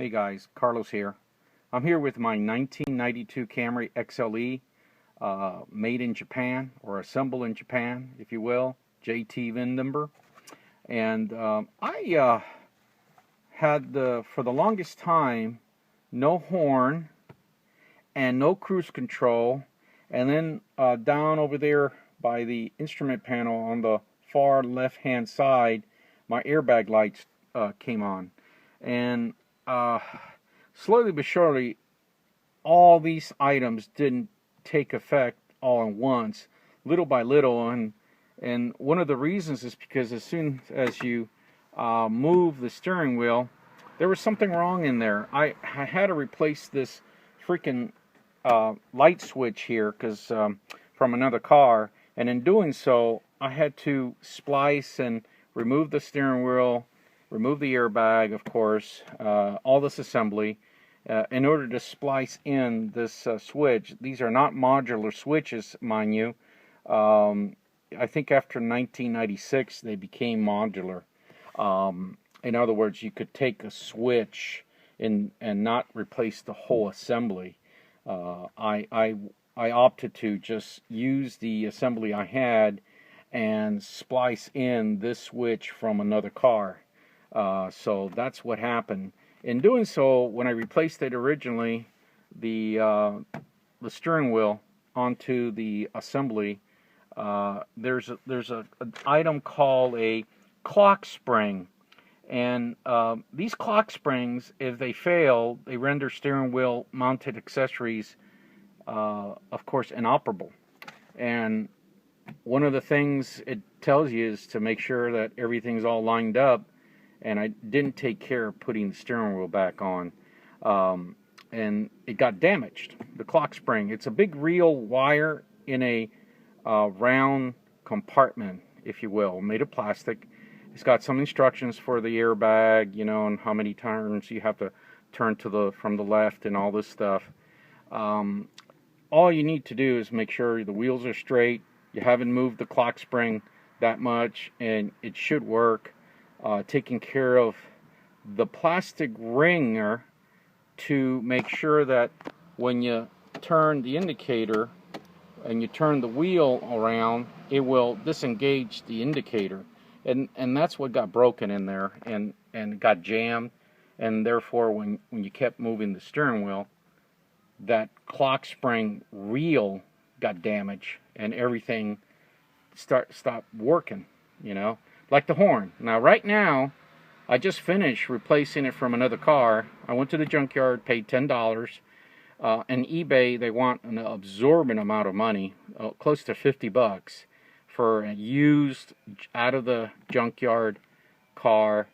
Hey guys, Carlos here. I'm here with my 1992 Camry XLE, made in Japan, or assembled in Japan, if you will, JT VIN number. And I had, for the longest time, no horn and no cruise control. And then down over there by the instrument panel on the far left-hand side, my airbag lights came on. And slowly but surely, all these items didn't take effect all at once, little by little, and one of the reasons is because as soon as you move the steering wheel, there was something wrong in there. I had to replace this freaking light switch here because from another car, and in doing so, I had to splice and remove the steering wheel, remove the airbag, of course, all this assembly, in order to splice in this switch. These are not modular switches, mind you. I think after 1996 they became modular. In other words, you could take a switch and not replace the whole assembly. I opted to just use the assembly I had and splice in this switch from another car. So that's what happened. In doing so, when I replaced it originally, the steering wheel onto the assembly, there's an item called a clock spring, and these clock springs, if they fail, they render steering wheel mounted accessories, of course, inoperable. And one of the things it tells you is to make sure that everything's all lined up. And I didn't take care of putting the steering wheel back on, and it got damaged. The clock spring. It's a big reel wire in a round compartment, if you will, made of plastic. It's got some instructions for the airbag, you know, and how many turns you have to turn to from the left and all this stuff. All you need to do is make sure the wheels are straight. You haven't moved the clock spring that much, and it should work. Taking care of the plastic ringer to make sure that when you turn the indicator and you turn the wheel around, it will disengage the indicator, and that's what got broken in there, and it got jammed, and therefore when you kept moving the steering wheel, that clock spring reel got damaged and everything stopped working, you know. Like the horn. Now, right now, I just finished replacing it from another car. I went to the junkyard, paid $10. And eBay, they want an absorbent amount of money, close to $50, for a used, out of the junkyard car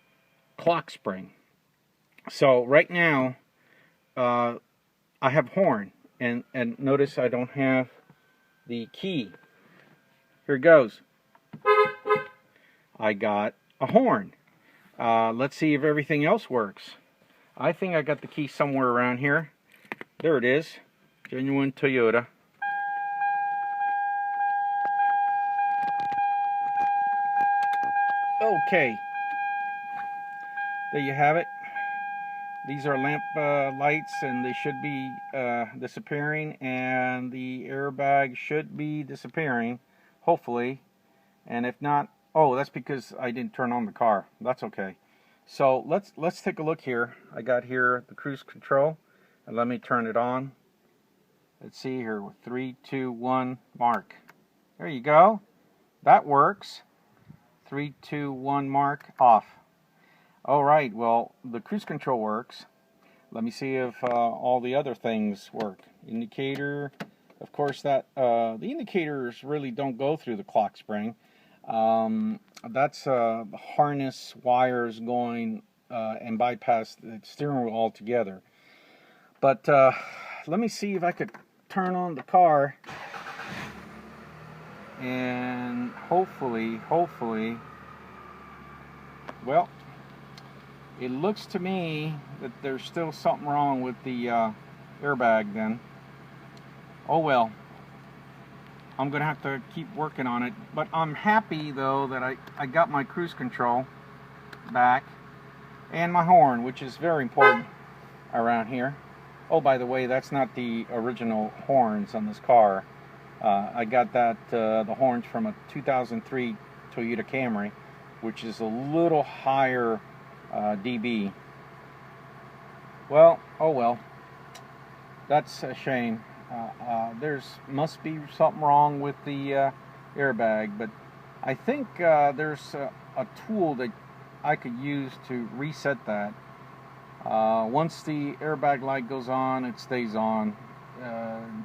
clock spring. So right now, I have horn, and notice I don't have the key. Here it goes. I got a horn. Let's see if everything else works. I think I got the key somewhere around here. There it is. Genuine Toyota. Okay. There you have it. These are lamp lights, and they should be disappearing, and the airbag should be disappearing, hopefully. And if not, oh, that's because I didn't turn on the car. That's okay. So let's take a look here. I got here the cruise control, and let me turn it on. Let's see here. 3, 2, 1, mark. There you go. That works. 3, 2, 1, mark, off. All right. Well, the cruise control works. Let me see if all the other things work. Indicator. Of course, that the indicators really don't go through the clock spring. That's harness wires going and bypass the steering wheel altogether. But let me see if I could turn on the car, and hopefully, well, it looks to me that there's still something wrong with the airbag then. Oh well. I'm going to have to keep working on it, but I'm happy though that I got my cruise control back and my horn, which is very important. around here. Oh, by the way, that's not the original horns on this car. I got that the horns from a 2003 Toyota Camry, which is a little higher dB. Well, oh well. That's a shame. There's must be something wrong with the airbag, but I think there's a tool that I could use to reset that. Once the airbag light goes on, it stays on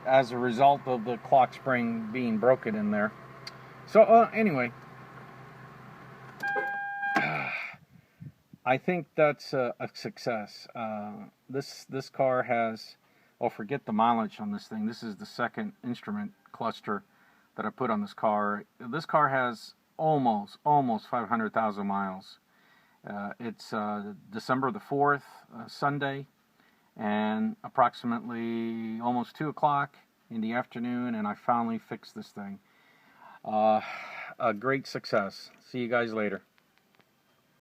as a result of the clock spring being broken in there. So anyway, I think that's a success. This car has, oh, forget the mileage on this thing. This is the second instrument cluster that I put on this car. This car has almost 500,000 miles. It's December the 4th, Sunday, and approximately almost 2 o'clock in the afternoon, and I finally fixed this thing. A great success. See you guys later.